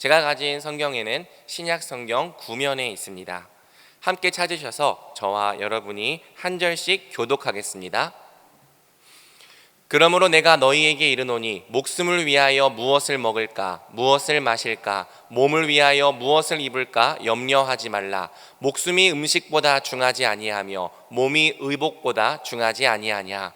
제가 가진 성경에는 신약 성경 9면에 있습니다. 함께 찾으셔서 저와 여러분이 한 절씩 교독하겠습니다. 그러므로 내가 너희에게 이르노니 목숨을 위하여 무엇을 먹을까 무엇을 마실까 몸을 위하여 무엇을 입을까 염려하지 말라. 목숨이 음식보다 중하지 아니하며 몸이 의복보다 중하지 아니하냐.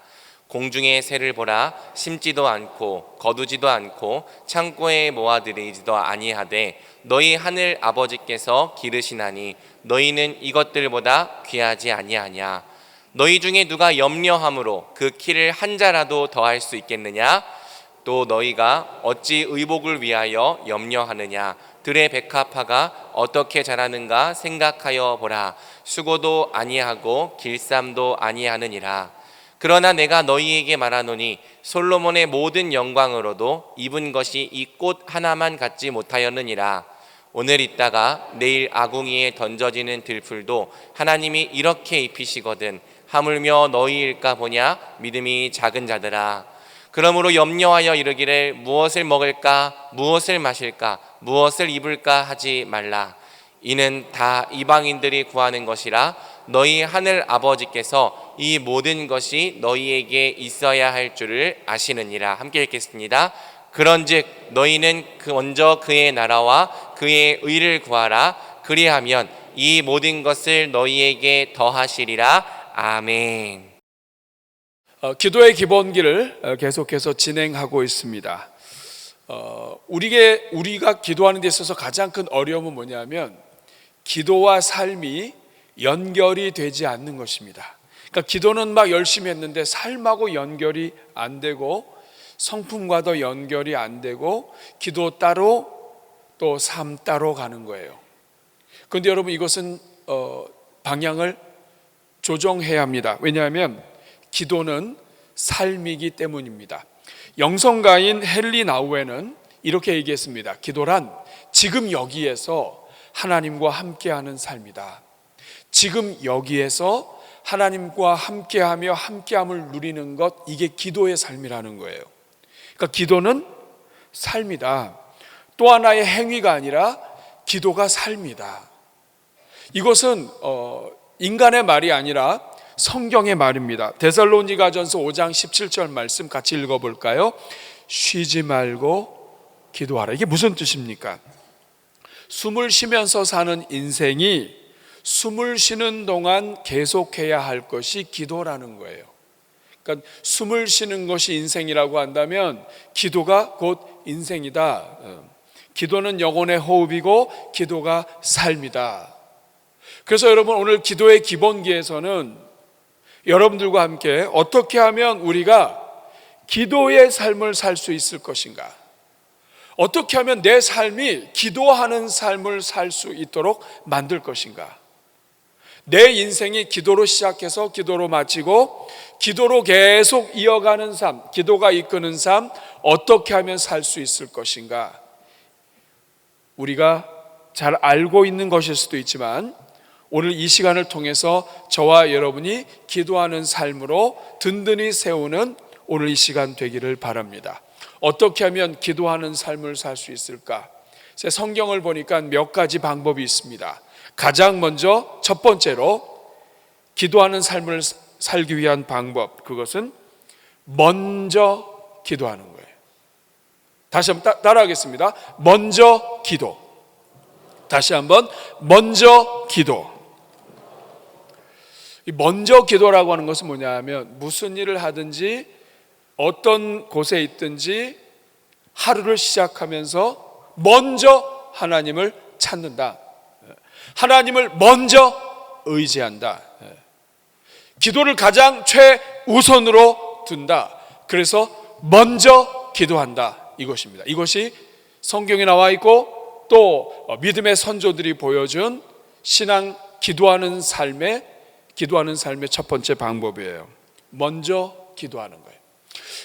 공중의 새를 보라. 심지도 않고 거두지도 않고 창고에 모아들이지도 아니하되 너희 하늘 아버지께서 기르시나니 너희는 이것들보다 귀하지 아니하냐. 너희 중에 누가 염려함으로 그 키를 한 자라도 더할 수 있겠느냐. 또 너희가 어찌 의복을 위하여 염려하느냐. 들의 백합화가 어떻게 자라는가 생각하여 보라. 수고도 아니하고 길쌈도 아니하느니라. 그러나 내가 너희에게 말하노니 솔로몬의 모든 영광으로도 입은 것이 이 꽃 하나만 갖지 못하였느니라. 오늘 있다가 내일 아궁이에 던져지는 들풀도 하나님이 이렇게 입히시거든 하물며 너희일까 보냐. 믿음이 작은 자들아. 그러므로 염려하여 이르기를 무엇을 먹을까 무엇을 마실까 무엇을 입을까 하지 말라. 이는 다 이방인들이 구하는 것이라. 너희 하늘 아버지께서 이 모든 것이 너희에게 있어야 할 줄을 아시느니라. 함께 읽겠습니다. 그런즉 너희는 먼저 그의 나라와 그의 의를 구하라. 그리하면 이 모든 것을 너희에게 더하시리라. 아멘. 기도의 기본기를 계속해서 진행하고 있습니다. 우리가 기도하는 데 있어서 가장 큰 어려움은 뭐냐면 기도와 삶이 연결이 되지 않는 것입니다. 그러니까 기도는 막 열심히 했는데 삶하고 연결이 안 되고 성품과도 연결이 안 되고 기도 따로 또 삶 따로 가는 거예요. 그런데 여러분 이것은 방향을 조정해야 합니다. 왜냐하면 기도는 삶이기 때문입니다. 영성가인 헨리 나우에는 이렇게 얘기했습니다. 기도란 지금 여기에서 하나님과 함께하는 삶이다. 지금 여기에서 하나님과 함께하며 함께함을 누리는 것, 이게 기도의 삶이라는 거예요. 그러니까 기도는 삶이다. 또 하나의 행위가 아니라 기도가 삶이다. 이것은 인간의 말이 아니라 성경의 말입니다. 데살로니가전서 5장 17절 말씀 같이 읽어볼까요? 쉬지 말고 기도하라. 이게 무슨 뜻입니까? 숨을 쉬면서 사는 인생이 숨을 쉬는 동안 계속해야 할 것이 기도라는 거예요. 그러니까 숨을 쉬는 것이 인생이라고 한다면 기도가 곧 인생이다. 기도는 영혼의 호흡이고 기도가 삶이다. 그래서 여러분 오늘 기도의 기본기에서는 여러분들과 함께 어떻게 하면 우리가 기도의 삶을 살 수 있을 것인가, 어떻게 하면 내 삶이 기도하는 삶을 살 수 있도록 만들 것인가, 내 인생이 기도로 시작해서 기도로 마치고 기도로 계속 이어가는 삶, 기도가 이끄는 삶, 어떻게 하면 살 수 있을 것인가. 우리가 잘 알고 있는 것일 수도 있지만 오늘 이 시간을 통해서 저와 여러분이 기도하는 삶으로 든든히 세우는 오늘 이 시간 되기를 바랍니다. 어떻게 하면 기도하는 삶을 살 수 있을까? 제 성경을 보니까 몇 가지 방법이 있습니다. 가장 먼저 첫 번째로 기도하는 삶을 살기 위한 방법, 그것은 먼저 기도하는 거예요. 다시 한번 따라하겠습니다. 먼저 기도. 다시 한번 먼저 기도. 이 먼저 기도라고 하는 것은 뭐냐 하면 무슨 일을 하든지 어떤 곳에 있든지 하루를 시작하면서 먼저 하나님을 찾는다. 하나님을 먼저 의지한다. 기도를 가장 최우선으로 둔다. 그래서 먼저 기도한다. 이것입니다. 이것이 성경에 나와 있고 또 믿음의 선조들이 보여준 신앙 기도하는 삶의 첫 번째 방법이에요. 먼저 기도하는 거예요.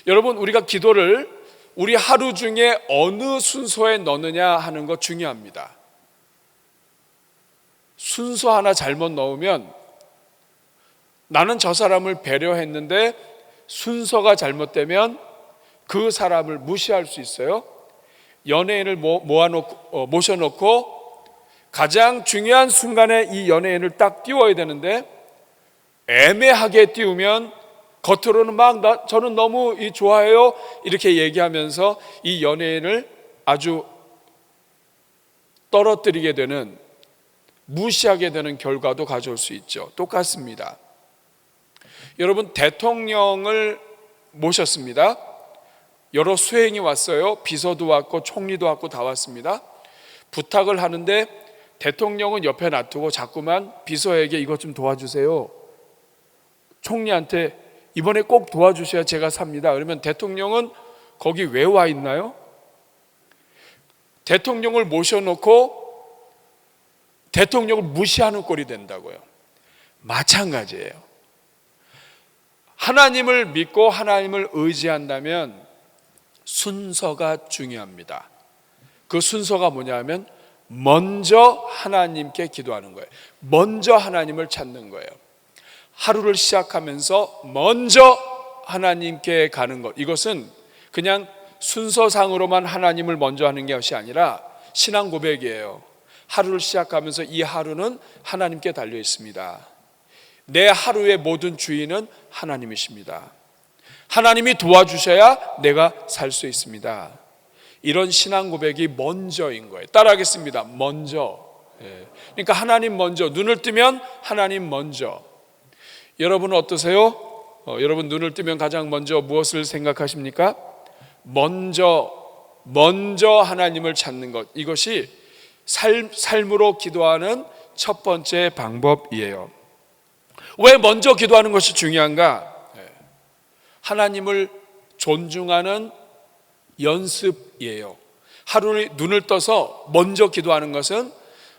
여러분, 우리가 기도를 우리 하루 중에 어느 순서에 넣느냐 하는 거 중요합니다. 순서 하나 잘못 넣으면 나는 저 사람을 배려했는데 순서가 잘못되면 그 사람을 무시할 수 있어요. 연예인을 모셔놓고 가장 중요한 순간에 이 연예인을 딱 띄워야 되는데 애매하게 띄우면 겉으로는 막 저는 너무 좋아해요 이렇게 얘기하면서 이 연예인을 아주 떨어뜨리게 되는, 무시하게 되는 결과도 가져올 수 있죠. 똑같습니다. 여러분, 대통령을 모셨습니다. 여러 수행이 왔어요. 비서도 왔고 총리도 왔고 다 왔습니다. 부탁을 하는데 대통령은 옆에 놔두고 자꾸만 비서에게 이것 좀 도와주세요, 총리한테 이번에 꼭 도와주셔야 제가 삽니다. 그러면 대통령은 거기 왜 와 있나요? 대통령을 모셔놓고 대통령을 무시하는 꼴이 된다고요. 마찬가지예요. 하나님을 믿고 하나님을 의지한다면 순서가 중요합니다. 그 순서가 뭐냐면 먼저 하나님께 기도하는 거예요. 먼저 하나님을 찾는 거예요. 하루를 시작하면서 먼저 하나님께 가는 것, 이것은 그냥 순서상으로만 하나님을 먼저 하는 것이 아니라 신앙 고백이에요. 하루를 시작하면서 이 하루는 하나님께 달려 있습니다. 내 하루의 모든 주인은 하나님이십니다. 하나님이 도와주셔야 내가 살 수 있습니다. 이런 신앙 고백이 먼저인 거예요. 따라하겠습니다. 먼저. 그러니까 하나님 먼저, 눈을 뜨면 하나님 먼저. 여러분은 어떠세요? 여러분 눈을 뜨면 가장 먼저 무엇을 생각하십니까? 먼저 하나님을 찾는 것, 이것이 삶으로 기도하는 첫 번째 방법이에요. 왜 먼저 기도하는 것이 중요한가? 하나님을 존중하는 연습이에요. 하루에 눈을 떠서 먼저 기도하는 것은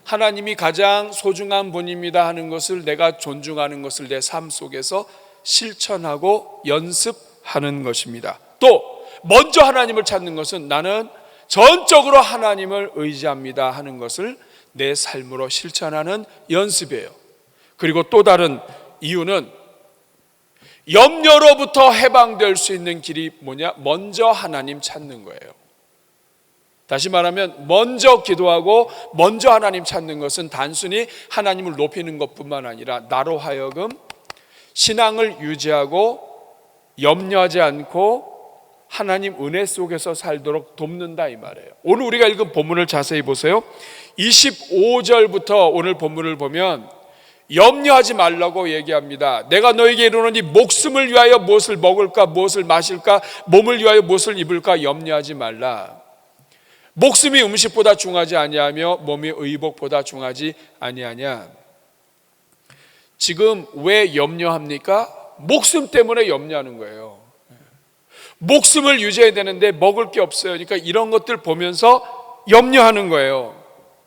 하나님이 가장 소중한 분입니다 하는 것을, 내가 존중하는 것을 내 삶 속에서 실천하고 연습하는 것입니다. 또 먼저 하나님을 찾는 것은 나는 전적으로 하나님을 의지합니다 하는 것을 내 삶으로 실천하는 연습이에요. 그리고 또 다른 이유는 염려로부터 해방될 수 있는 길이 뭐냐? 먼저 하나님 찾는 거예요. 다시 말하면 먼저 기도하고 먼저 하나님 찾는 것은 단순히 하나님을 높이는 것뿐만 아니라 나로 하여금 신앙을 유지하고 염려하지 않고 하나님 은혜 속에서 살도록 돕는다, 이 말이에요. 오늘 우리가 읽은 본문을 자세히 보세요. 25절부터 오늘 본문을 보면 염려하지 말라고 얘기합니다. 내가 너에게 이르노니 목숨을 위하여 무엇을 먹을까, 무엇을 마실까, 몸을 위하여 무엇을 입을까 염려하지 말라. 목숨이 음식보다 중하지 아니하며 몸이 의복보다 중하지 아니하냐. 지금 왜 염려합니까? 목숨 때문에 염려하는 거예요. 목숨을 유지해야 되는데 먹을 게 없어요. 그러니까 이런 것들 보면서 염려하는 거예요.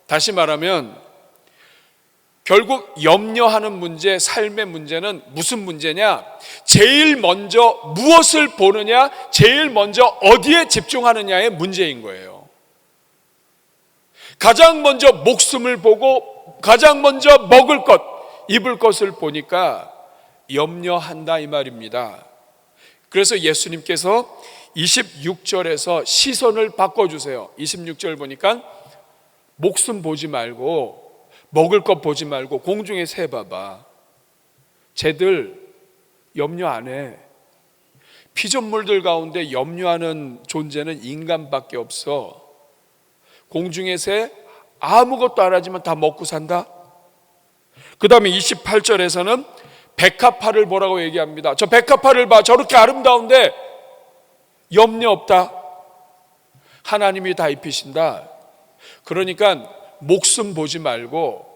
다시 말하면 결국 염려하는 문제, 삶의 문제는 무슨 문제냐? 제일 먼저 무엇을 보느냐, 제일 먼저 어디에 집중하느냐의 문제인 거예요. 가장 먼저 목숨을 보고 가장 먼저 먹을 것, 입을 것을 보니까 염려한다, 이 말입니다. 그래서 예수님께서 26절에서 시선을 바꿔주세요. 26절 보니까 목숨 보지 말고 먹을 것 보지 말고 공중에 새 봐봐. 쟤들 염려 안 해. 피조물들 가운데 염려하는 존재는 인간밖에 없어. 공중의 새 아무것도 안 하지만 다 먹고 산다. 그 다음에 28절에서는 백합화를 보라고 얘기합니다. 저 백합화를 봐. 저렇게 아름다운데 염려 없다. 하나님이 다 입히신다. 그러니까 목숨 보지 말고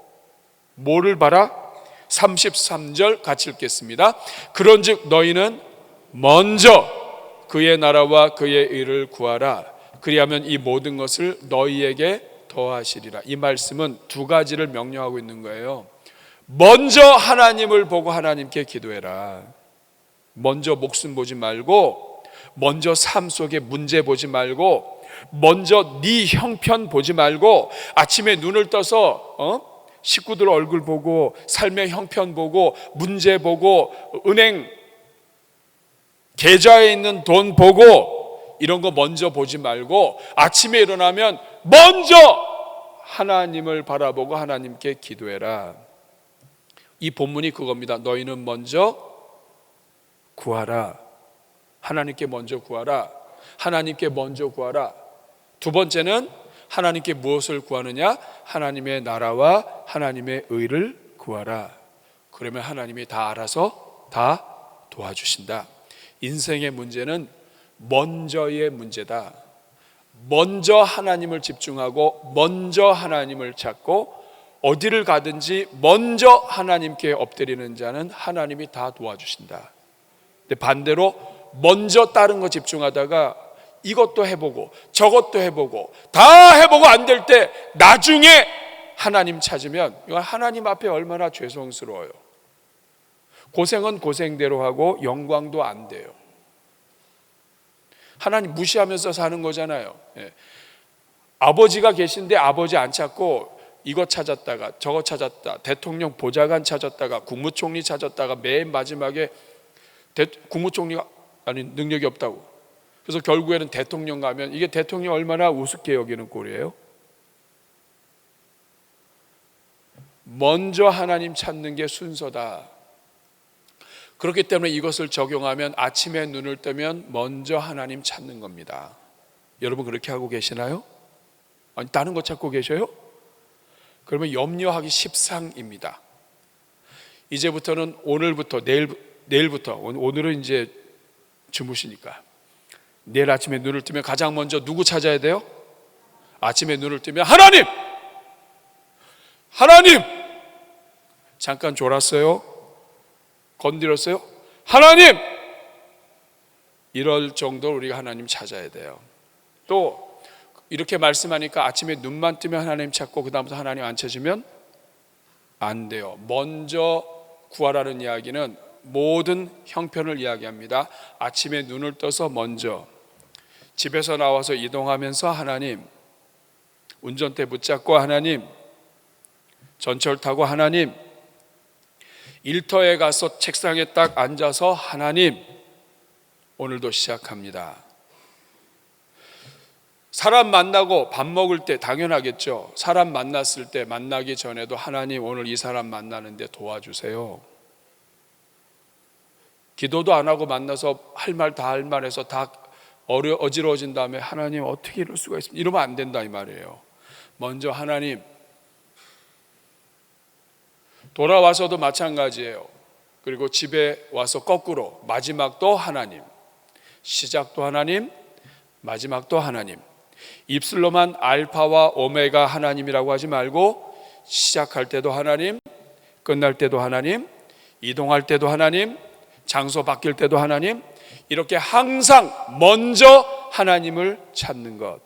뭐를 봐라? 33절 같이 읽겠습니다. 그런즉 너희는 먼저 그의 나라와 그의 의를 구하라. 그리하면 이 모든 것을 너희에게 더하시리라. 이 말씀은 두 가지를 명령하고 있는 거예요. 먼저 하나님을 보고 하나님께 기도해라. 먼저 목숨 보지 말고, 먼저 삶 속에 문제 보지 말고, 먼저 네 형편 보지 말고, 아침에 눈을 떠서 식구들 얼굴 보고, 삶의 형편 보고, 문제 보고, 은행 계좌에 있는 돈 보고 이런 거 먼저 보지 말고 아침에 일어나면 먼저 하나님을 바라보고 하나님께 기도해라. 이 본문이 그겁니다. 너희는 먼저 구하라. 하나님께 먼저 구하라. 하나님께 먼저 구하라. 두 번째는 하나님께 무엇을 구하느냐? 하나님의 나라와 하나님의 의를 구하라. 그러면 하나님이 다 알아서 다 도와주신다. 인생의 문제는 먼저의 문제다. 먼저 하나님을 집중하고 먼저 하나님을 찾고 어디를 가든지 먼저 하나님께 엎드리는 자는 하나님이 다 도와주신다. 근데 반대로 먼저 다른 거 집중하다가 이것도 해보고 저것도 해보고 다 해보고 안 될 때 나중에 하나님 찾으면 이건 하나님 앞에 얼마나 죄송스러워요. 고생은 고생대로 하고 영광도 안 돼요. 하나님 무시하면서 사는 거잖아요. 예. 아버지가 계신데 아버지 안 찾고 이것 찾았다가 저것 찾았다, 대통령 보좌관 찾았다가 국무총리 찾았다가 맨 마지막에 국무총리가 아니 능력이 없다고, 그래서 결국에는 대통령 가면 이게 대통령 얼마나 우습게 여기는 꼴이에요. 먼저 하나님 찾는 게 순서다. 그렇기 때문에 이것을 적용하면 아침에 눈을 뜨면 먼저 하나님 찾는 겁니다. 여러분 그렇게 하고 계시나요? 아니 다른 거 찾고 계셔요? 그러면 염려하기 십상입니다. 이제부터는 오늘부터 내일부터, 오늘은 이제 주무시니까 내일 아침에 눈을 뜨면 가장 먼저 누구 찾아야 돼요? 아침에 눈을 뜨면 하나님! 하나님! 잠깐 졸았어요? 건드렸어요? 하나님! 이럴 정도로 우리가 하나님 찾아야 돼요. 또 이렇게 말씀하니까 아침에 눈만 뜨면 하나님 찾고 그 다음부터 하나님 안 찾으면 안 돼요. 먼저 구하라는 이야기는 모든 형편을 이야기합니다. 아침에 눈을 떠서 먼저, 집에서 나와서 이동하면서 하나님, 운전대 붙잡고 하나님, 전철 타고 하나님, 일터에 가서 책상에 딱 앉아서 하나님, 오늘도 시작합니다. 사람 만나고 밥 먹을 때 당연하겠죠. 사람 만났을 때 만나기 전에도 하나님 오늘 이 사람 만나는데 도와주세요. 기도도 안 하고 만나서 할 말 다 할 말해서 다 어지러워진 다음에 하나님 어떻게 이럴 수가 있습니까? 이러면 안 된다 이 말이에요. 먼저 하나님. 돌아와서도 마찬가지예요. 그리고 집에 와서 거꾸로 마지막도 하나님, 시작도 하나님, 마지막도 하나님. 입술로만 알파와 오메가 하나님이라고 하지 말고 시작할 때도 하나님, 끝날 때도 하나님, 이동할 때도 하나님, 장소 바뀔 때도 하나님, 이렇게 항상 먼저 하나님을 찾는 것,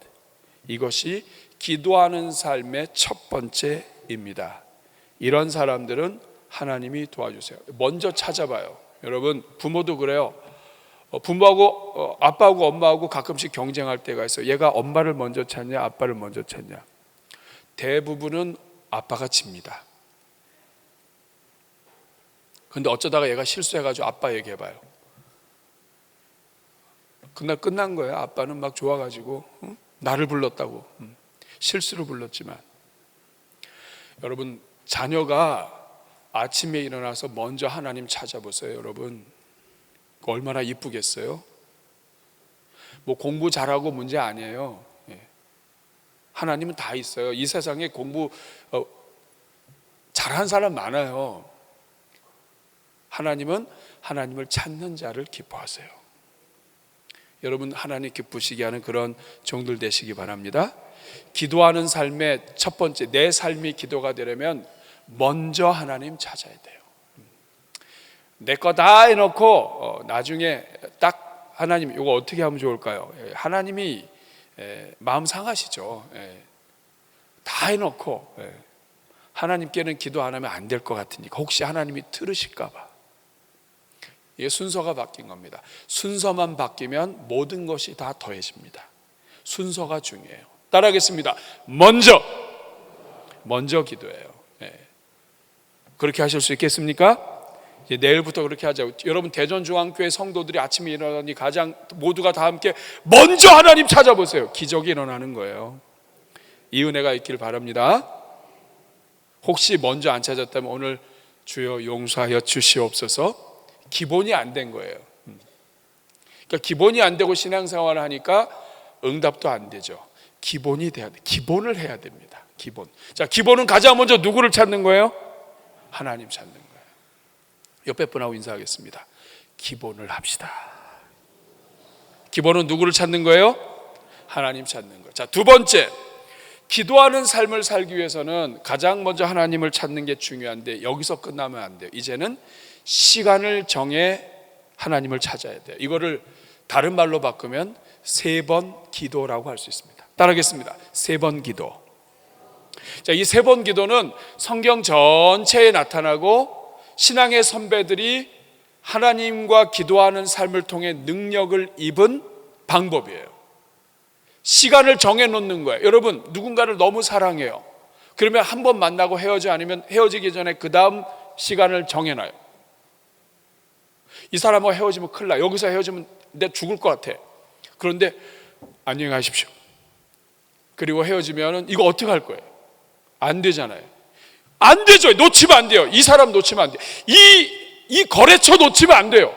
이것이 기도하는 삶의 첫 번째입니다. 이런 사람들은 하나님이 도와주세요. 먼저 찾아봐요. 여러분 부모도 그래요. 부모하고 아빠하고 엄마하고 가끔씩 경쟁할 때가 있어요. 얘가 엄마를 먼저 찾냐 아빠를 먼저 찾냐. 대부분은 아빠가 집니다. 근데 어쩌다가 얘가 실수해가지고 아빠 얘기해봐요. 그날 끝난 거예요. 아빠는 막 좋아가지고 나를 불렀다고. 실수로 불렀지만. 여러분 자녀가 아침에 일어나서 먼저 하나님 찾아보세요. 여러분 얼마나 이쁘겠어요? 뭐 공부 잘하고 문제 아니에요. 하나님은 다 있어요. 이 세상에 공부 잘한 사람 많아요. 하나님은 하나님을 찾는 자를 기뻐하세요. 여러분 하나님 기쁘시게 하는 그런 종들 되시기 바랍니다. 기도하는 삶의 첫 번째, 내 삶이 기도가 되려면 먼저 하나님 찾아야 돼요. 내 거 다 해놓고 나중에 딱 하나님 이거 어떻게 하면 좋을까요? 하나님이 마음 상하시죠. 다 해놓고 하나님께는 기도 안 하면 안 될 것 같으니까 혹시 하나님이 들으실까 봐. 이게 순서가 바뀐 겁니다. 순서만 바뀌면 모든 것이 다 더해집니다. 순서가 중요해요. 따라하겠습니다. 먼저 기도해요. 그렇게 하실 수 있겠습니까? 이제 내일부터 그렇게 하자고. 여러분 대전중앙교회 성도들이 아침에 일어나니 가장 모두가 다 함께 먼저 하나님 찾아보세요. 기적이 일어나는 거예요. 이 은혜가 있길 바랍니다. 혹시 먼저 안 찾았다면 오늘 주여 용서하여 주시옵소서. 기본이 안 된 거예요. 그러니까 기본이 안 되고 신앙생활을 하니까 응답도 안 되죠. 기본이 돼야 돼. 기본을 해야 됩니다. 기본. 자, 기본은 가장 먼저 누구를 찾는 거예요? 하나님 찾는 거예요. 옆에 분하고 인사하겠습니다. 기본을 합시다. 기본은 누구를 찾는 거예요? 하나님 찾는 거예요. 자, 두 번째, 기도하는 삶을 살기 위해서는 가장 먼저 하나님을 찾는 게 중요한데 여기서 끝나면 안 돼요. 이제는 시간을 정해 하나님을 찾아야 돼요. 이거를 다른 말로 바꾸면 3번 기도라고 할 수 있습니다. 따라하겠습니다. 3번 기도. 자, 이 3번 기도는 성경 전체에 나타나고 신앙의 선배들이 하나님과 기도하는 삶을 통해 능력을 입은 방법이에요. 시간을 정해 놓는 거예요. 여러분, 누군가를 너무 사랑해요. 그러면 한 번 만나고 헤어져, 아니면 헤어지기 전에 그 다음 시간을 정해놔요. 이 사람하고 헤어지면 큰일 나. 여기서 헤어지면 내가 죽을 것 같아. 그런데 안녕히 가십시오. 그리고 헤어지면 이거 어떻게 할 거예요? 안 되잖아요. 안 되죠. 놓치면 안 돼요. 이 사람 놓치면 안 돼요. 이 거래처 놓치면 안 돼요.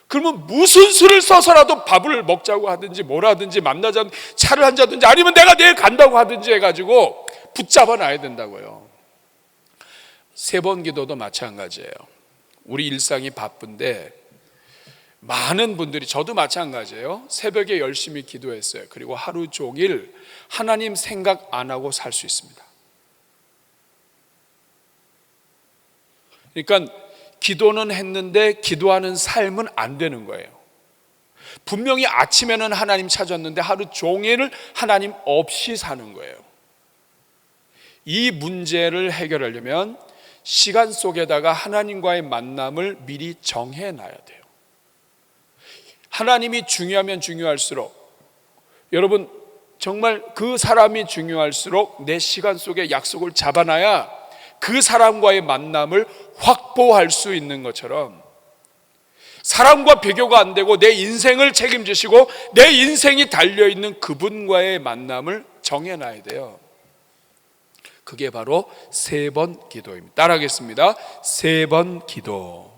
그러면 무슨 수를 써서라도 밥을 먹자고 하든지 뭘 하든지 만나자든지 차를 한자든지 아니면 내가 내일 간다고 하든지 해가지고 붙잡아 놔야 된다고요. 3번 기도도 마찬가지예요. 우리 일상이 바쁜데 많은 분들이, 저도 마찬가지예요. 새벽에 열심히 기도했어요. 그리고 하루 종일 하나님 생각 안 하고 살 수 있습니다. 그러니까 기도는 했는데 기도하는 삶은 안 되는 거예요. 분명히 아침에는 하나님 찾았는데 하루 종일을 하나님 없이 사는 거예요. 이 문제를 해결하려면 시간 속에다가 하나님과의 만남을 미리 정해놔야 돼요. 하나님이 중요하면 중요할수록, 여러분 정말 그 사람이 중요할수록 내 시간 속에 약속을 잡아놔야 그 사람과의 만남을 확보할 수 있는 것처럼, 사람과 비교가 안 되고 내 인생을 책임지시고 내 인생이 달려있는 그분과의 만남을 정해놔야 돼요. 그게 바로 3번 기도입니다. 따라하겠습니다. 3번 기도.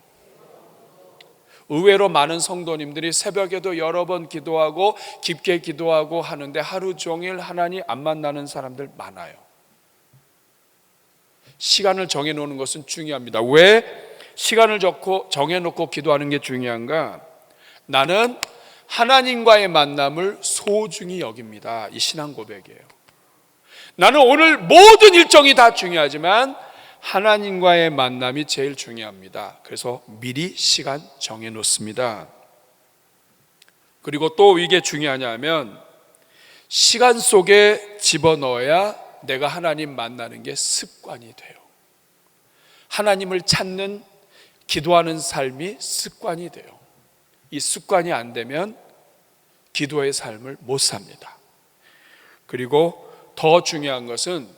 의외로 많은 성도님들이 새벽에도 여러 번 기도하고 깊게 기도하고 하는데 하루 종일 하나님 안 만나는 사람들 많아요. 시간을 정해놓는 것은 중요합니다. 왜 시간을 정해놓고 기도하는 게 중요한가? 나는 하나님과의 만남을 소중히 여깁니다. 이 신앙 고백이에요. 나는 오늘 모든 일정이 다 중요하지만 하나님과의 만남이 제일 중요합니다. 그래서 미리 시간 정해놓습니다. 그리고 또 이게 중요하냐면 시간 속에 집어넣어야 내가 하나님 만나는 게 습관이 돼요. 하나님을 찾는, 기도하는 삶이 습관이 돼요. 이 습관이 안 되면 기도의 삶을 못 삽니다. 그리고 더 중요한 것은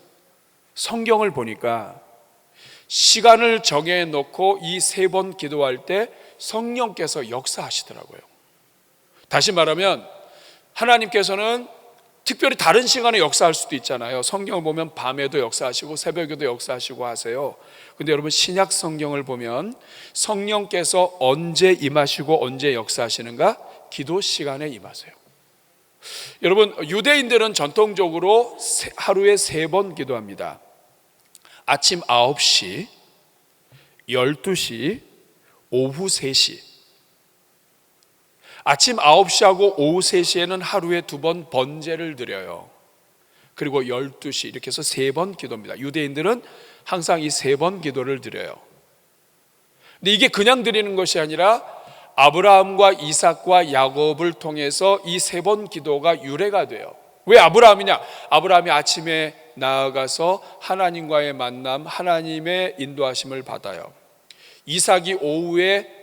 성경을 보니까 시간을 정해놓고 이 3번 기도할 때 성령께서 역사하시더라고요. 다시 말하면 하나님께서는 특별히 다른 시간에 역사할 수도 있잖아요. 성경을 보면 밤에도 역사하시고 새벽에도 역사하시고 하세요. 근데 여러분 신약 성경을 보면 성령께서 언제 임하시고 언제 역사하시는가? 기도 시간에 임하세요. 여러분 유대인들은 전통적으로 하루에 3번 기도합니다. 아침 9시, 12시, 오후 3시. 아침 9시하고 오후 3시에는 하루에 2번 번제를 드려요. 그리고 12시 이렇게 해서 3번 기도입니다. 유대인들은 항상 이 3번 기도를 드려요. 근데 이게 그냥 드리는 것이 아니라 아브라함과 이삭과 야곱을 통해서 이 3번 기도가 유래가 돼요. 왜 아브라함이냐? 아브라함이 아침에 나아가서 하나님과의 만남, 하나님의 인도하심을 받아요. 이삭이 오후에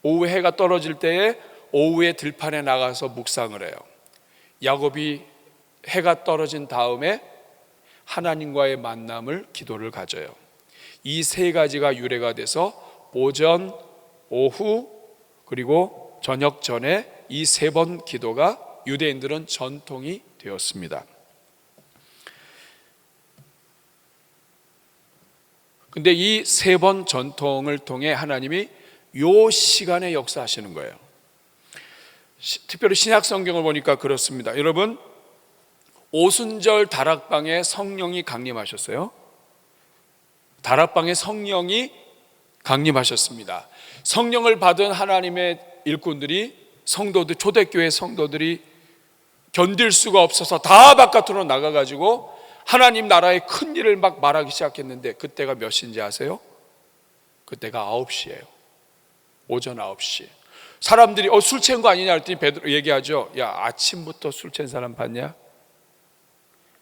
해가 떨어질 때에 오후에 들판에 나가서 묵상을 해요. 야곱이 해가 떨어진 다음에 하나님과의 만남을, 기도를 가져요. 이 세 가지가 유래가 돼서 오전, 오후, 그리고 저녁 전에 이 세 번 기도가 유대인들은 전통이 되었습니다. 근데 이 세 번 전통을 통해 하나님이 요 시간에 역사하시는 거예요. 특별히 신약 성경을 보니까 그렇습니다. 여러분, 오순절 다락방에 성령이 강림하셨어요. 다락방에 성령이 강림하셨습니다. 성령을 받은 하나님의 일꾼들이, 성도들, 초대교회 성도들이 견딜 수가 없어서 다 바깥으로 나가가지고 하나님 나라의 큰 일을 막 말하기 시작했는데, 그때가 몇 시인지 아세요? 그때가 9시예요. 오전 9시. 사람들이 술 취한 거 아니냐 했더니 베드로 얘기하죠. 야, 아침부터 술 취한 사람 봤냐?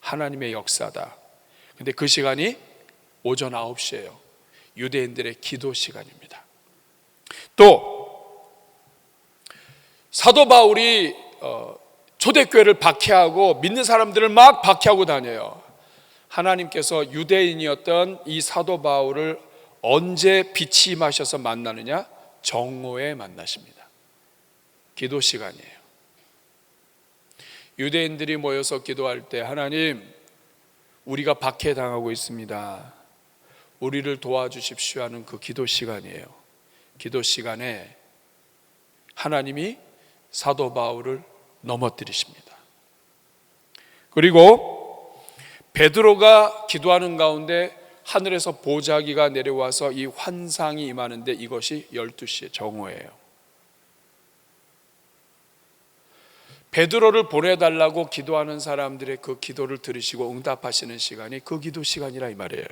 하나님의 역사다. 근데 그 시간이 오전 9시예요. 유대인들의 기도 시간입니다. 또 사도 바울이 초대교회를 박해하고 믿는 사람들을 막 박해하고 다녀요. 하나님께서 유대인이었던 이 사도 바울을 언제 빛이 임하셔서 만나느냐? 정오에 만나십니다. 기도 시간이에요. 유대인들이 모여서 기도할 때, 하나님, 우리가 박해당하고 있습니다. 우리를 도와주십시오 하는 그 기도 시간이에요. 기도 시간에 하나님이 사도 바울을 넘어뜨리십니다. 그리고 베드로가 기도하는 가운데 하늘에서 보자기가 내려와서 이 환상이 임하는데, 이것이 12시의 정오예요. 베드로를 보내달라고 기도하는 사람들의 그 기도를 들으시고 응답하시는 시간이 그 기도 시간이라 이 말이에요.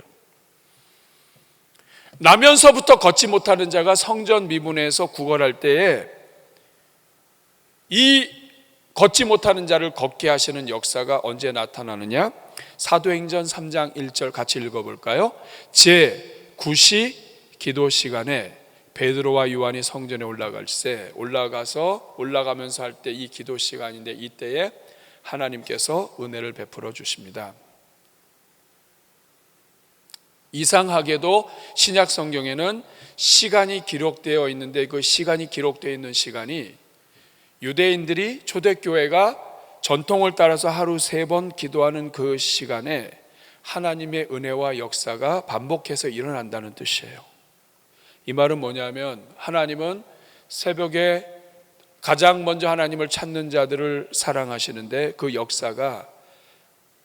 나면서부터 걷지 못하는 자가 성전 미문에서 구걸할 때에 이 걷지 못하는 자를 걷게 하시는 역사가 언제 나타나느냐? 사도행전 3장 1절 같이 읽어볼까요? 제9시 기도 시간에 베드로와 요한이 성전에 올라가면서 할 때 이 기도 시간인데, 이때에 하나님께서 은혜를 베풀어 주십니다. 이상하게도 신약 성경에는 시간이 기록되어 있는데, 그 시간이 기록되어 있는 시간이 유대인들이, 초대교회가 전통을 따라서 하루 3번 기도하는 그 시간에 하나님의 은혜와 역사가 반복해서 일어난다는 뜻이에요. 이 말은 뭐냐면, 하나님은 새벽에 가장 먼저 하나님을 찾는 자들을 사랑하시는데, 그 역사가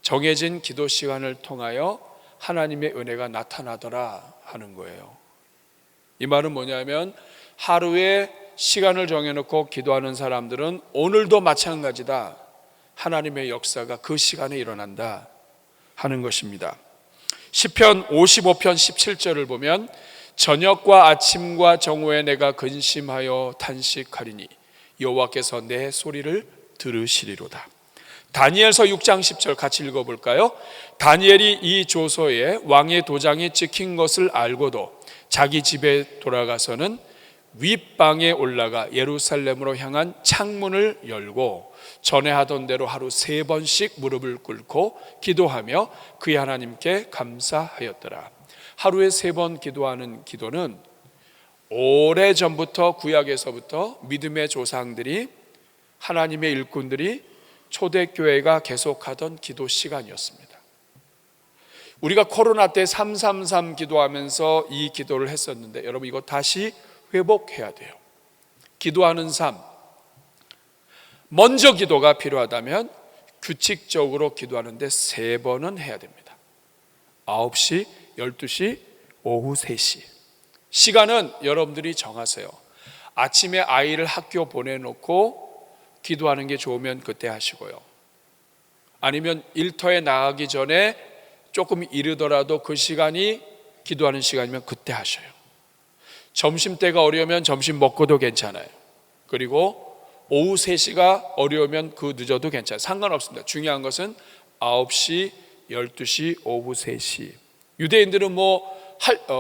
정해진 기도 시간을 통하여 하나님의 은혜가 나타나더라 하는 거예요. 이 말은 뭐냐면, 하루에 시간을 정해놓고 기도하는 사람들은 오늘도 마찬가지다. 하나님의 역사가 그 시간에 일어난다 하는 것입니다. 시편 55편 17절을 보면, 저녁과 아침과 정오에 내가 근심하여 탄식하리니 여호와께서 내 소리를 들으시리로다. 다니엘서 6장 10절 같이 읽어볼까요? 다니엘이 이 조서에 왕의 도장이 찍힌 것을 알고도 자기 집에 돌아가서는 윗방에 올라가 예루살렘으로 향한 창문을 열고 전에 하던 대로 하루 3번씩 무릎을 꿇고 기도하며 그의 하나님께 감사하였더라. 하루에 3번 기도하는 기도는 오래전부터, 구약에서부터 믿음의 조상들이, 하나님의 일꾼들이, 초대교회가 계속하던 기도 시간이었습니다. 우리가 코로나 때 333 기도하면서 이 기도를 했었는데, 여러분 이거 다시 회복해야 돼요. 기도하는 삶, 먼저 기도가 필요하다면 규칙적으로 기도하는데 3번은 해야 됩니다. 9시, 12시, 오후 3시. 시간은 여러분들이 정하세요. 아침에 아이를 학교 보내놓고 기도하는 게 좋으면 그때 하시고요. 아니면 일터에 나가기 전에 조금 이르더라도 그 시간이 기도하는 시간이면 그때 하셔요. 점심때가 어려우면 점심 먹고도 괜찮아요. 그리고 오후 3시가 어려우면 그 늦어도 괜찮아요. 상관없습니다. 중요한 것은 9시, 12시, 오후 3시. 유대인들은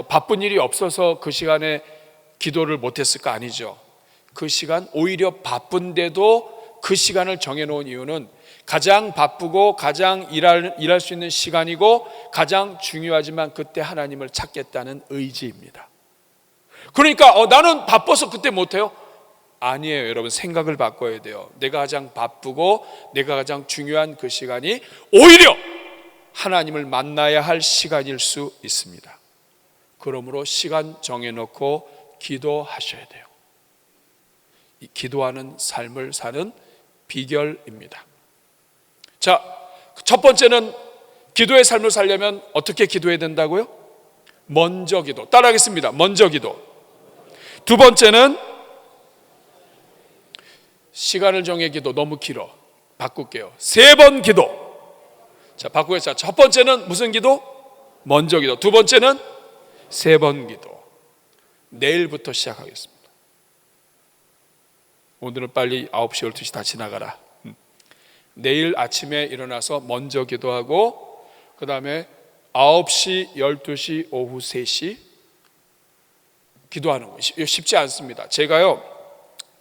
바쁜 일이 없어서 그 시간에 기도를 못했을까? 아니죠. 그 시간, 오히려 바쁜데도 그 시간을 정해놓은 이유는 가장 바쁘고 가장 일할 수 있는 시간이고 가장 중요하지만 그때 하나님을 찾겠다는 의지입니다. 그러니까 나는 바빠서 그때 못해요? 아니에요. 여러분, 생각을 바꿔야 돼요. 내가 가장 바쁘고 내가 가장 중요한 그 시간이 오히려 하나님을 만나야 할 시간일 수 있습니다. 그러므로 시간 정해놓고 기도하셔야 돼요. 이 기도하는 삶을 사는 비결입니다. 자, 첫 번째는 기도의 삶을 살려면 어떻게 기도해야 된다고요? 먼저 기도. 따라하겠습니다. 먼저 기도. 두 번째는 시간을 정해 기도. 너무 길어. 바꿀게요. 3번 기도. 자, 바꾸겠습니다. 첫 번째는 무슨 기도? 먼저 기도. 두 번째는 3번 기도. 내일부터 시작하겠습니다. 오늘은 빨리 9시, 12시 다 지나가라. 내일 아침에 일어나서 먼저 기도하고 그 다음에 9시, 12시, 오후 3시 기도하는 거 쉽지 않습니다. 제가요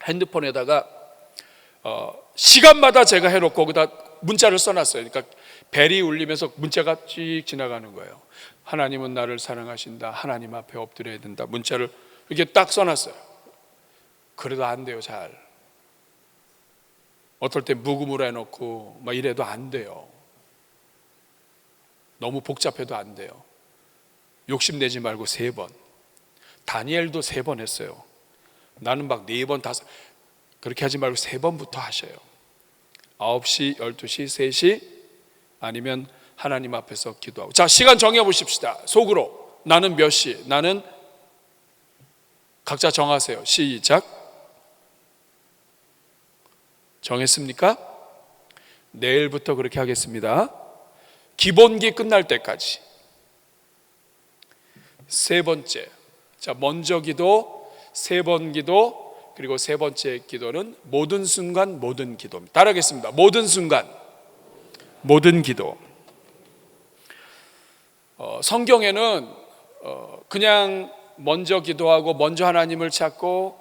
핸드폰에다가 시간마다 제가 해놓고 거기다 문자를 써놨어요. 그러니까 벨이 울리면서 문자가 쭉 지나가는 거예요. 하나님은 나를 사랑하신다. 하나님 앞에 엎드려야 된다. 문자를 이렇게 딱 써놨어요. 그래도 안 돼요. 잘 어떨 때 묵음으로 해놓고 막 이래도 안 돼요. 너무 복잡해도 안 돼요. 욕심내지 말고 3번. 다니엘도 3번 했어요. 나는 막 4번, 5 그렇게 하지 말고 3번부터 하셔요. 9시, 12시, 3시 아니면 하나님 앞에서 기도하고. 자, 시간 정해보십시다. 속으로 나는 몇 시, 나는 각자 정하세요. 시작. 정했습니까? 내일부터 그렇게 하겠습니다. 기본기 끝날 때까지. 3번째, 자, 먼저 기도, 3번 기도, 그리고 3번째 기도는 모든 순간 모든 기도입니다. 따라하겠습니다. 모든 순간 모든 기도. 성경에는 그냥 먼저 기도하고 먼저 하나님을 찾고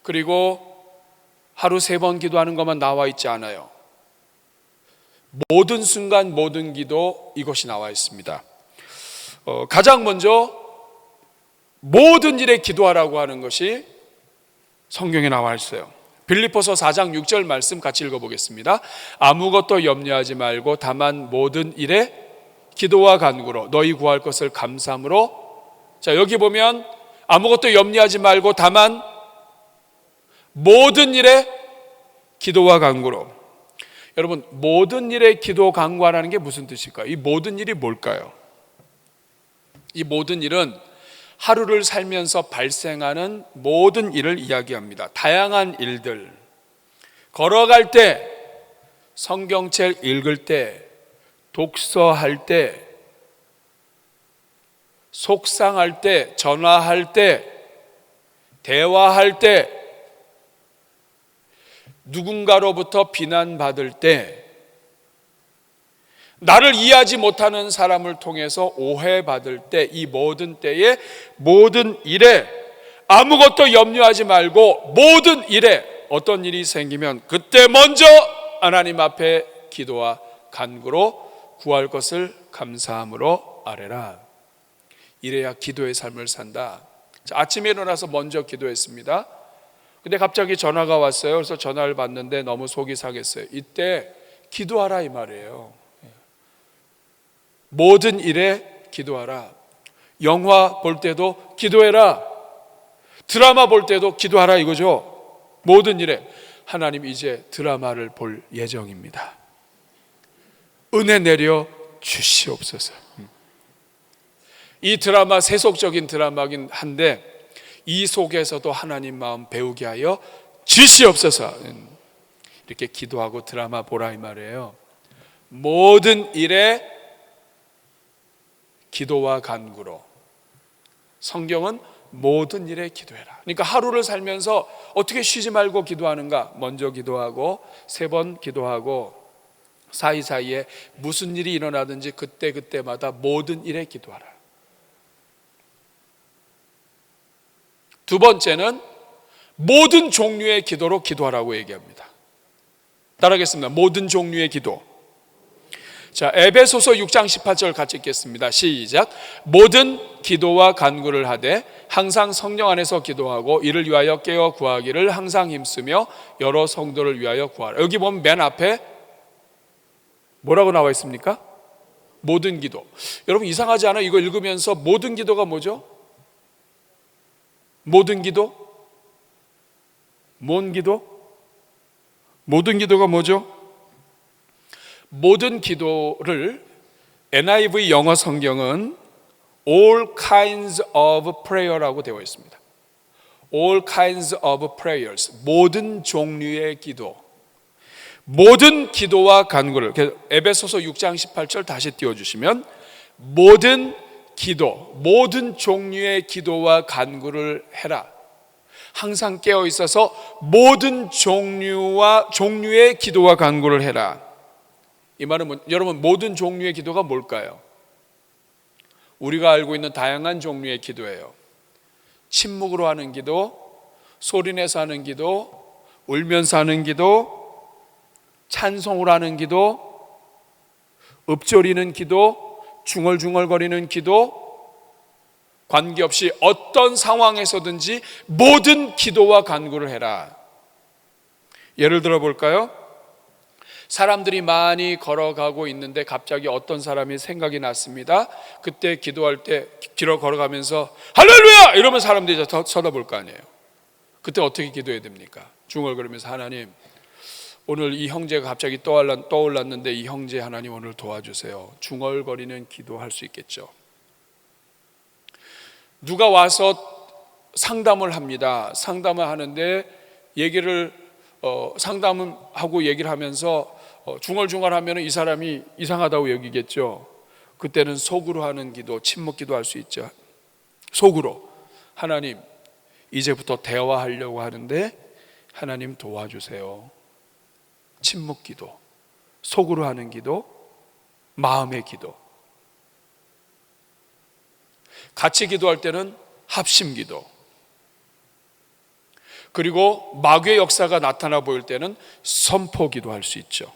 그리고 하루 3번 기도하는 것만 나와 있지 않아요. 모든 순간 모든 기도, 이것이 나와 있습니다. 가장 먼저 모든 일에 기도하라고 하는 것이 성경에 나와 있어요. 빌립보서 4장 6절 말씀 같이 읽어보겠습니다. 아무것도 염려하지 말고 다만 모든 일에 기도와 간구로 너희 구할 것을 감사함으로. 자, 여기 보면 아무것도 염려하지 말고 다만 모든 일에 기도와 간구로. 여러분, 모든 일에 기도 간구하라는 게 무슨 뜻일까요? 이 모든 일이 뭘까요? 이 모든 일은 하루를 살면서 발생하는 모든 일을 이야기합니다. 다양한 일들. 걸어갈 때, 성경책 읽을 때, 독서할 때, 속상할 때, 전화할 때, 대화할 때, 누군가로부터 비난받을 때, 나를 이해하지 못하는 사람을 통해서 오해받을 때, 이 모든 때에 모든 일에 아무것도 염려하지 말고 모든 일에 어떤 일이 생기면 그때 먼저 하나님 앞에 기도와 간구로 구할 것을 감사함으로 아뢰라. 이래야 기도의 삶을 산다. 자, 아침에 일어나서 먼저 기도했습니다. 근데 갑자기 전화가 왔어요. 그래서 전화를 받는데 너무 속이 상했어요. 이때 기도하라 이 말이에요. 모든 일에 기도하라. 영화 볼 때도 기도해라. 드라마 볼 때도 기도하라 이거죠. 모든 일에. 하나님 이제 드라마를 볼 예정입니다. 은혜 내려 주시옵소서. 이 드라마 세속적인 드라마긴 한데 이 속에서도 하나님 마음 배우게 하여 주시옵소서. 이렇게 기도하고 드라마 보라 이 말이에요. 모든 일에 기도와 간구로. 성경은 모든 일에 기도해라. 그러니까 하루를 살면서 어떻게 쉬지 말고 기도하는가? 먼저 기도하고 3번 기도하고 사이사이에 무슨 일이 일어나든지 그때그때마다 모든 일에 기도하라. 두 번째는 모든 종류의 기도로 기도하라고 얘기합니다. 따라하겠습니다. 모든 종류의 기도. 자, 에베소서 6장 18절 같이 읽겠습니다. 시작. 모든 기도와 간구를 하되 항상 성령 안에서 기도하고 이를 위하여 깨어 구하기를 항상 힘쓰며 여러 성도를 위하여 구하라. 여기 보면 맨 앞에 뭐라고 나와 있습니까? 모든 기도. 여러분 이상하지 않아요? 이거 읽으면서 모든 기도가 뭐죠? 모든 기도? 뭔 기도? 모든 기도가 뭐죠? 모든 기도를 NIV 영어 성경은 all kinds of prayer라고 되어 있습니다. all kinds of prayers, 모든 종류의 기도. 모든 기도와 간구를, 에베소서 6장 18절 다시 띄워주시면 모든 기도, 모든 종류의 기도와 간구를 해라. 항상 깨어 있어서 모든 종류의 기도와 간구를 해라. 이 말은 여러분 모든 종류의 기도가 뭘까요? 우리가 알고 있는 다양한 종류의 기도예요. 침묵으로 하는 기도, 소리내서 하는 기도, 울면서 하는 기도, 찬송으로 하는 기도, 읊조리는 기도, 중얼중얼거리는 기도, 관계없이 어떤 상황에서든지 모든 기도와 간구를 해라. 예를 들어 볼까요? 사람들이 많이 걸어가고 있는데 갑자기 어떤 사람이 생각이 났습니다. 그때 기도할 때 길어 걸어가면서 할렐루야! 이러면 사람들이 쳐다볼 거 아니에요. 그때 어떻게 기도해야 됩니까? 중얼거리면서 하나님, 오늘 이 형제가 갑자기 떠올랐는데 이 형제 하나님 오늘 도와주세요. 중얼거리는 기도할 수 있겠죠. 누가 와서 상담을 합니다. 상담을 하는데 상담하고 얘기를 하면서 중얼중얼하면 이 사람이 이상하다고 여기겠죠. 그때는 속으로 하는 기도, 침묵 기도할 수 있죠. 속으로 하나님, 이제부터 대화하려고 하는데 하나님 도와주세요. 침묵 기도, 속으로 하는 기도, 마음의 기도. 같이 기도할 때는 합심 기도. 그리고 마귀의 역사가 나타나 보일 때는 선포 기도할 수 있죠.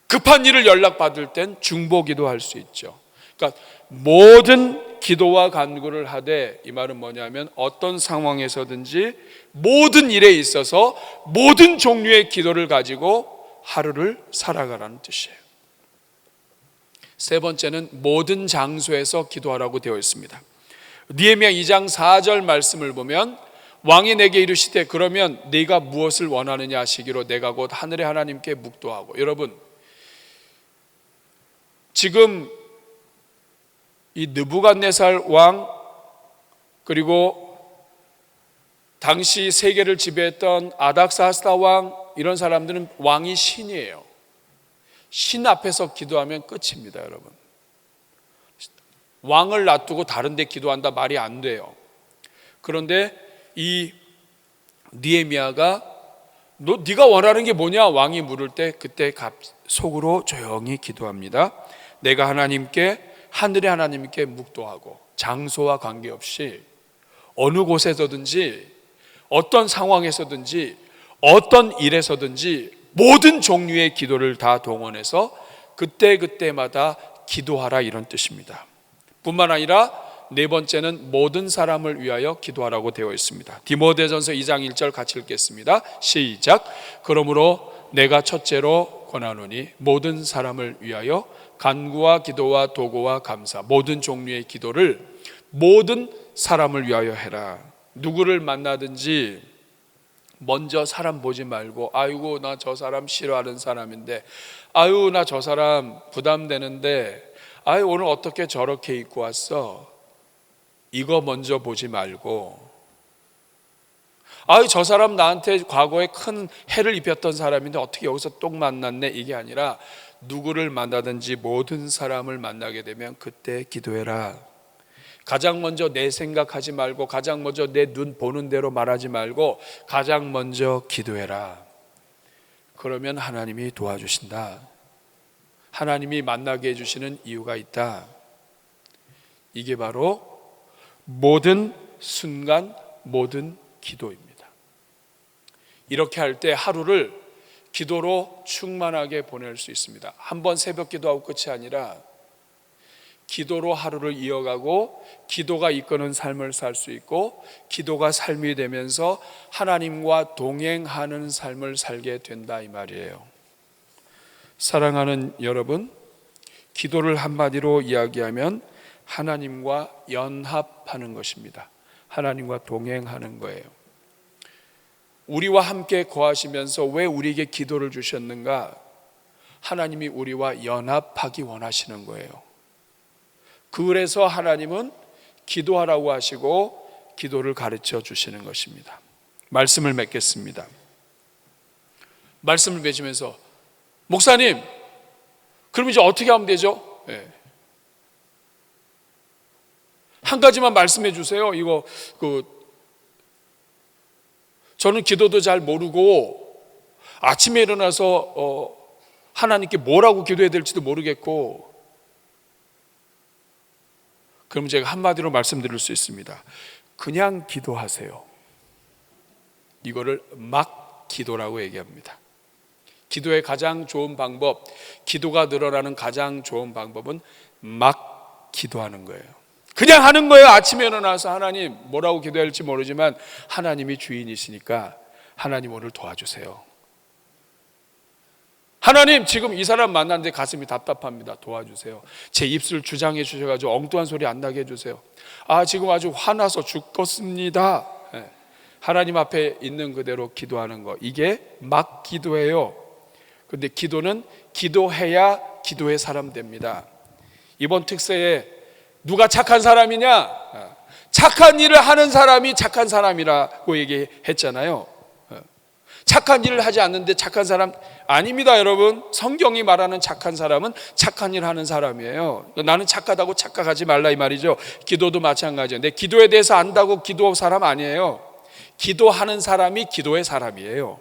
급한 일을 연락받을 땐 중보 기도할 수 있죠. 그러니까 모든 기도와 간구를 하되, 이 말은 뭐냐면 어떤 상황에서든지 모든 일에 있어서 모든 종류의 기도를 가지고 하루를 살아가라는 뜻이에요. 세 번째는 모든 장소에서 기도하라고 되어 있습니다. 느헤미야 2장 4절 말씀을 보면 왕이 내게 이르시되 그러면 네가 무엇을 원하느냐 하시기로 내가 곧 하늘의 하나님께 묵도하고. 여러분, 지금 이 느부갓네살 왕, 그리고 당시 세계를 지배했던 아닥사스다 왕, 이런 사람들은 왕이 신이에요. 신 앞에서 기도하면 끝입니다, 여러분. 왕을 놔두고 다른 데 기도한다 말이 안 돼요. 그런데 이 느헤미야가 네가 원하는 게 뭐냐 왕이 물을 때 그때 속으로 조용히 기도합니다. 내가 하나님께, 하늘의 하나님께 묵도하고, 장소와 관계없이 어느 곳에서든지 어떤 상황에서든지 어떤 일에서든지 모든 종류의 기도를 다 동원해서 그때마다 기도하라, 이런 뜻입니다. 뿐만 아니라 네 번째는 모든 사람을 위하여 기도하라고 되어 있습니다. 디모데전서 2장 1절 같이 읽겠습니다. 시작. 그러므로 내가 첫째로 권하노니 모든 사람을 위하여 간구와 기도와 도구와 감사, 모든 종류의 기도를 모든 사람을 위하여 해라. 누구를 만나든지 먼저 사람 보지 말고, 아이고 나 저 사람 싫어하는 사람인데, 아유 나 저 사람 부담되는데, 아유 오늘 어떻게 저렇게 입고 왔어, 이거 먼저 보지 말고, 아유 저 사람 나한테 과거에 큰 해를 입혔던 사람인데 어떻게 여기서 또 만났네, 이게 아니라 누구를 만나든지 모든 사람을 만나게 되면 그때 기도해라. 가장 먼저 내 생각하지 말고, 가장 먼저 내 눈 보는 대로 말하지 말고 가장 먼저 기도해라. 그러면 하나님이 도와주신다. 하나님이 만나게 해주시는 이유가 있다. 이게 바로 모든 순간 모든 기도입니다. 이렇게 할 때 하루를 기도로 충만하게 보낼 수 있습니다. 한번 새벽 기도하고 끝이 아니라 기도로 하루를 이어가고 기도가 이끄는 삶을 살 수 있고 기도가 삶이 되면서 하나님과 동행하는 삶을 살게 된다 이 말이에요. 사랑하는 여러분, 기도를 한마디로 이야기하면 하나님과 연합하는 것입니다. 하나님과 동행하는 거예요. 우리와 함께 거하시면서 왜 우리에게 기도를 주셨는가? 하나님이 우리와 연합하기 원하시는 거예요. 그래서 하나님은 기도하라고 하시고 기도를 가르쳐 주시는 것입니다. 말씀을 맺겠습니다. 말씀을 맺으면서 목사님, 그럼 이제 어떻게 하면 되죠? 네. 한 가지만 말씀해 주세요. 저는 기도도 잘 모르고 아침에 일어나서 하나님께 뭐라고 기도해야 될지도 모르겠고, 그럼 제가 한마디로 말씀드릴 수 있습니다. 그냥 기도하세요. 이거를 막 기도라고 얘기합니다. 기도의 가장 좋은 방법, 기도가 늘어나는 가장 좋은 방법은 막 기도하는 거예요. 그냥 하는 거예요. 아침에 일어나서 하나님 뭐라고 기도해야 할지 모르지만 하나님이 주인이시니까 하나님 오늘 도와주세요. 하나님 지금 이 사람 만났는데 가슴이 답답합니다. 도와주세요. 제 입술 주장해 주셔가지고 엉뚱한 소리 안 나게 해주세요. 지금 아주 화나서 죽겠습니다. 하나님 앞에 있는 그대로 기도하는 거, 이게 막 기도예요. 근데 기도는 기도해야 기도의 사람 됩니다. 이번 특세에 누가 착한 사람이냐? 착한 일을 하는 사람이 착한 사람이라고 얘기했잖아요. 착한 일을 하지 않는데 착한 사람 아닙니다, 여러분. 성경이 말하는 착한 사람은 착한 일을 하는 사람이에요. 나는 착하다고 착각하지 말라 이 말이죠. 기도도 마찬가지예요. 내 기도에 대해서 안다고 기도 사람 아니에요. 기도하는 사람이 기도의 사람이에요.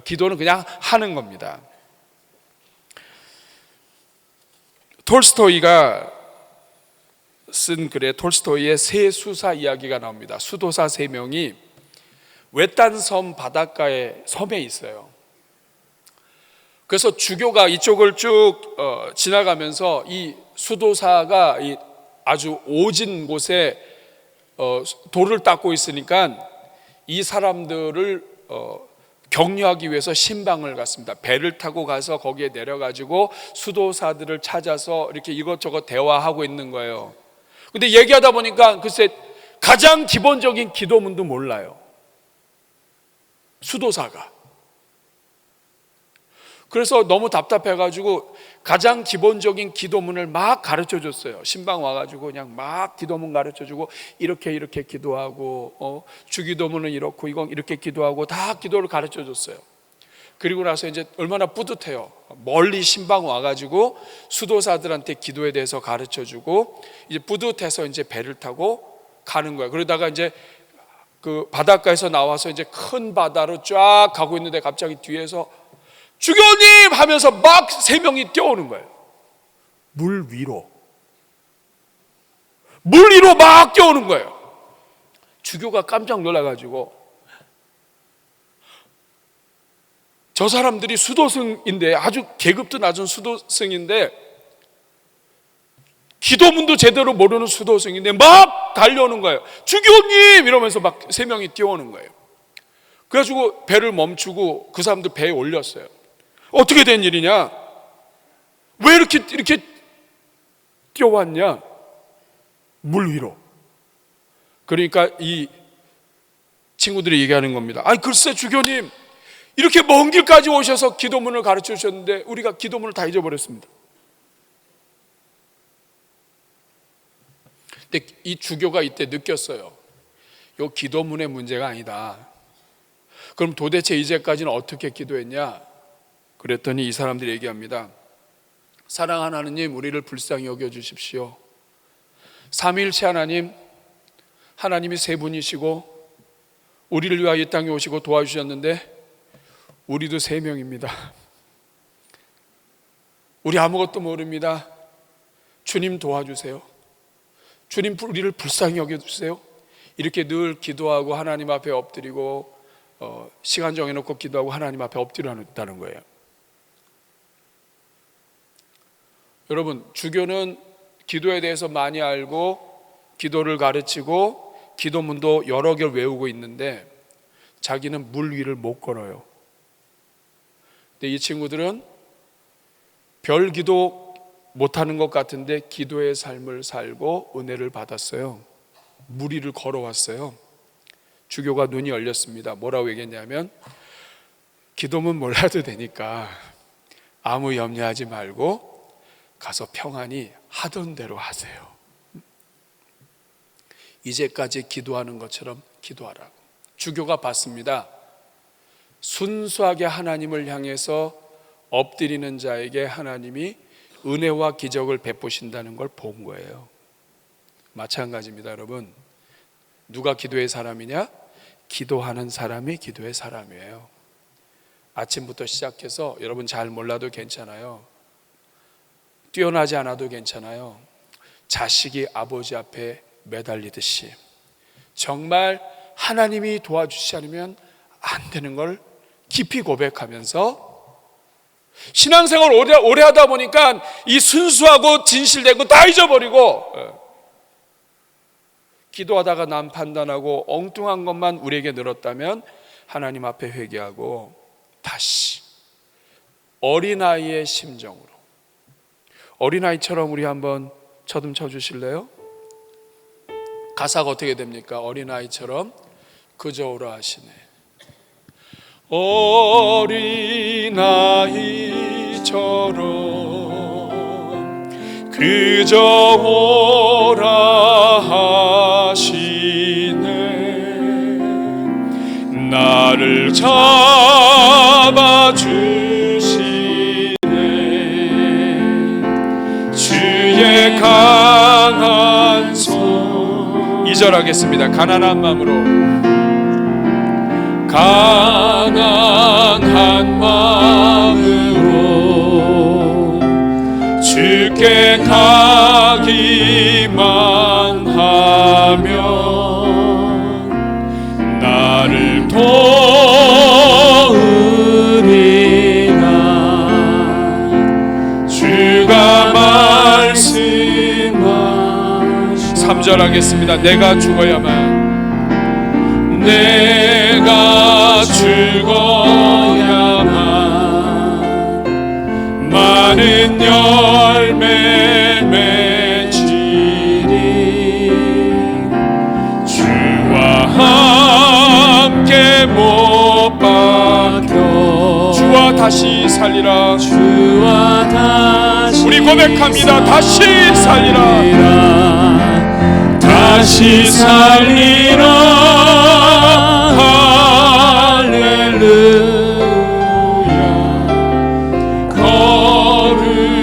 기도는 그냥 하는 겁니다. 톨스토이가 쓴 글에 톨스토이의 세 수사 이야기가 나옵니다. 수도사 3명이 외딴 섬 바닷가에 섬에 있어요. 그래서 주교가 이쪽을 쭉 지나가면서 이 수도사가 아주 오진 곳에 돌을 닦고 있으니까 이 사람들을 격려하기 위해서 신방을 갔습니다. 배를 타고 가서 거기에 내려가지고 수도사들을 찾아서 이렇게 이것저것 대화하고 있는 거예요. 근데 얘기하다 보니까 글쎄 가장 기본적인 기도문도 몰라요, 수도사가. 그래서 너무 답답해가지고 가장 기본적인 기도문을 막 가르쳐 줬어요. 신방 와가지고 그냥 막 기도문 가르쳐 주고 이렇게 기도하고 주기도문은 이렇고 이건 이렇게 기도하고 다 기도를 가르쳐 줬어요. 그리고 나서 이제 얼마나 뿌듯해요. 멀리 신방 와가지고 수도사들한테 기도에 대해서 가르쳐 주고 이제 뿌듯해서 이제 배를 타고 가는 거예요. 그러다가 이제 그 바닷가에서 나와서 이제 큰 바다로 쫙 가고 있는데 갑자기 뒤에서 주교님 하면서 막 3명이 뛰어오는 거예요. 물 위로 막 뛰어오는 거예요. 주교가 깜짝 놀라가지고, 저 사람들이 수도승인데 아주 계급도 낮은 수도승인데 기도문도 제대로 모르는 수도승인데 막 달려오는 거예요. 주교님 이러면서 막 3명이 뛰어오는 거예요. 그래가지고 배를 멈추고 그 사람들 배에 올렸어요. 어떻게 된 일이냐? 왜 이렇게 뛰어왔냐? 물 위로. 그러니까 이 친구들이 얘기하는 겁니다. 글쎄 주교님, 이렇게 먼 길까지 오셔서 기도문을 가르쳐 주셨는데 우리가 기도문을 다 잊어버렸습니다. 근데 이 주교가 이때 느꼈어요. 이 기도문의 문제가 아니다. 그럼 도대체 이제까지는 어떻게 기도했냐? 그랬더니 이 사람들이 얘기합니다. 사랑하는 하나님, 우리를 불쌍히 여겨주십시오. 삼위일체 하나님, 하나님이 3분이시고 우리를 위하여 이 땅에 오시고 도와주셨는데 우리도 3명입니다. 우리 아무것도 모릅니다. 주님 도와주세요. 주님 우리를 불쌍히 여겨주세요. 이렇게 늘 기도하고 하나님 앞에 엎드리고 시간 정해놓고 기도하고 하나님 앞에 엎드려놨다는 거예요. 여러분, 주교는 기도에 대해서 많이 알고 기도를 가르치고 기도문도 여러 개를 외우고 있는데 자기는 물 위를 못 걸어요. 근데 이 친구들은 별 기도 못하는 것 같은데 기도의 삶을 살고 은혜를 받았어요. 물 위를 걸어왔어요. 주교가 눈이 열렸습니다. 뭐라고 얘기했냐면, 기도문 몰라도 되니까 아무 염려하지 말고 가서 평안히 하던 대로 하세요. 이제까지 기도하는 것처럼 기도하라고. 주교가 봤습니다. 순수하게 하나님을 향해서 엎드리는 자에게 하나님이 은혜와 기적을 베푸신다는 걸 본 거예요. 마찬가지입니다, 여러분. 누가 기도의 사람이냐? 기도하는 사람이 기도의 사람이에요. 아침부터 시작해서 여러분 잘 몰라도 괜찮아요. 뛰어나지 않아도 괜찮아요. 자식이 아버지 앞에 매달리듯이 정말 하나님이 도와주시지 않으면 안 되는 걸 깊이 고백하면서 신앙생활 오래 하다 보니까 이 순수하고 진실되고 다 잊어버리고 기도하다가 남 판단하고 엉뚱한 것만 우리에게 늘었다면 하나님 앞에 회개하고 다시 어린아이의 심정으로, 어린아이처럼 우리 한번 쳐듬 쳐주실래요? 가사가 어떻게 됩니까? 어린아이처럼 그저 오라 하시네. 어린아이처럼 그저 오라 하시네. 나를 잡아주시네. 주의 강한 손. 2절 하겠습니다. 가난한 마음으로, 가난한 마음으로 주께 가기만 하면 나를 도우리라. 주가 말씀하신 3절 하겠습니다. 내가 죽어야만, 내가 죽어야만 많은 열매 맺으리. 주와 함께 못 박혀 주와 다시 살리라. 주와 다시 우리 고백합니다. 다시 살리라. 다시 살리라. 할렐루야.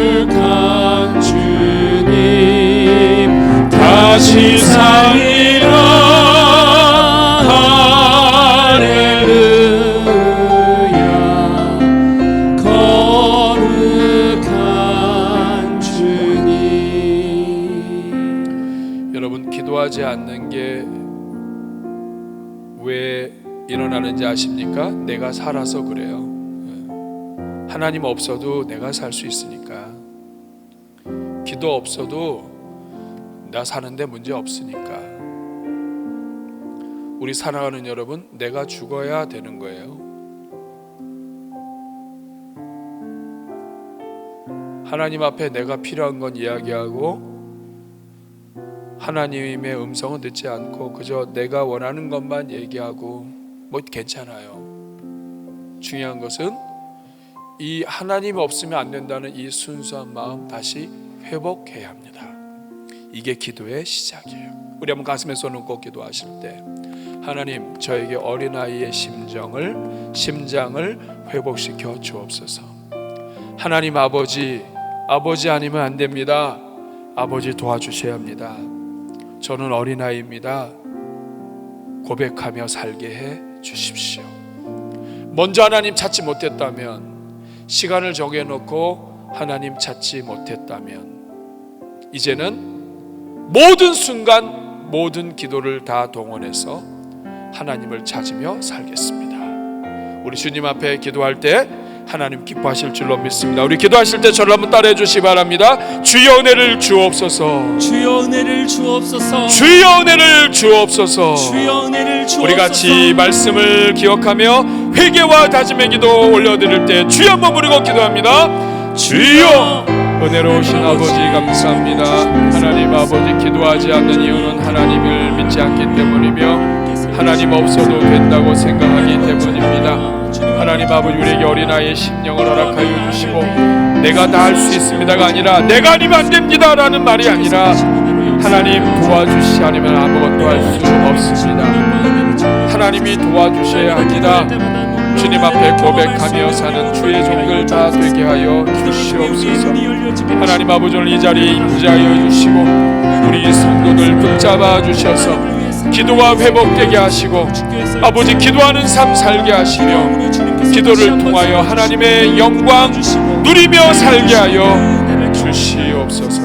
거룩한 주님 다시 살리라. 할렐루야. 거룩한 주님. 여러분, 기도하지 않는 게 왜 일어나는지 아십니까? 내가 살아서 그래요. 하나님 없어도 내가 살 수 있으니까. 기도 없어도 나 사는데 문제 없으니까. 우리 사랑하는 여러분, 내가 죽어야 되는 거예요. 하나님 앞에 내가 필요한 건 이야기하고 하나님의 음성은 듣지 않고 그저 내가 원하는 것만 얘기하고 뭐 괜찮아요. 중요한 것은 이 하나님이 없으면 안 된다는 이 순수한 마음 다시 회복해야 합니다. 이게 기도의 시작이에요. 우리 한번 가슴에 손을 얹고 기도하실 때, 하나님, 저에게 어린아이의 심장을 회복시켜 주옵소서. 하나님 아버지 아니면 안 됩니다. 아버지 도와주셔야 합니다. 저는 어린아이입니다. 고백하며 살게 해 주십시오. 먼저 하나님 찾지 못했다면, 시간을 정해놓고 하나님 찾지 못했다면, 이제는 모든 순간 모든 기도를 다 동원해서 하나님을 찾으며 살겠습니다. 우리 주님 앞에 기도할 때 하나님 기뻐하실 줄로 믿습니다. 우리 기도하실 때 저를 한번 따라해 주시기 바랍니다. 주여 은혜를 주옵소서. 주여 은혜를 주옵소서. 주여 은혜를 주옵소서. 주여 은혜를 주옵소서. 우리 같이 말씀을 기억하며 회개와 다짐의 기도 올려드릴 때 주여 한번 부르고 기도합니다. 주여 은혜로우신 아버지 감사합니다. 하나님 아버지 기도하지 않는 이유는 하나님을 믿지 않기 때문이며 하나님 없어도 된다고 생각하기 때문입니다. 하나님 아버지 우리에게 어린아이의 심령을 허락하여 주시고 내가 다 할 수 있습니다가 아니라 내가 아니면 안 됩니다 라는 말이 아니라 하나님 도와주시지 않으면 아무것도 할 수 없습니다. 하나님이 도와주셔야 합니다. 주님 앞에 고백하며 사는 주의 종들 다 되게 하여 주시옵소서. 하나님 아버지 오늘 이 자리에 임재하여 주시고 우리 성도들 붙잡아 주셔서 기도가 회복되게 하시고 아버지 기도하는 삶 살게 하시며 기도를 통하여 하나님의 영광 누리며 살게 하여 주시옵소서.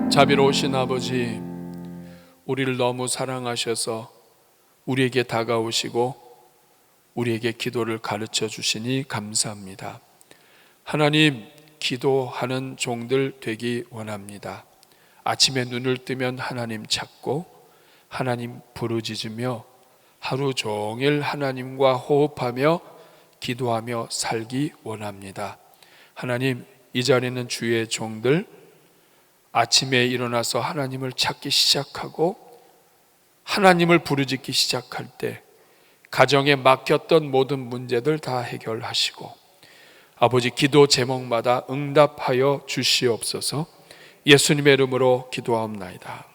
자비로우신 아버지 우리를 너무 사랑하셔서 우리에게 다가오시고 우리에게 기도를 가르쳐 주시니 감사합니다. 하나님 기도하는 종들 되기 원합니다. 아침에 눈을 뜨면 하나님 찾고 하나님 부르짖으며 하루 종일 하나님과 호흡하며 기도하며 살기 원합니다. 하나님 이 자리는 주의 종들 아침에 일어나서 하나님을 찾기 시작하고 하나님을 부르짖기 시작할 때 가정에 막혔던 모든 문제들 다 해결하시고 아버지 기도 제목마다 응답하여 주시옵소서. 예수님의 이름으로 기도하옵나이다.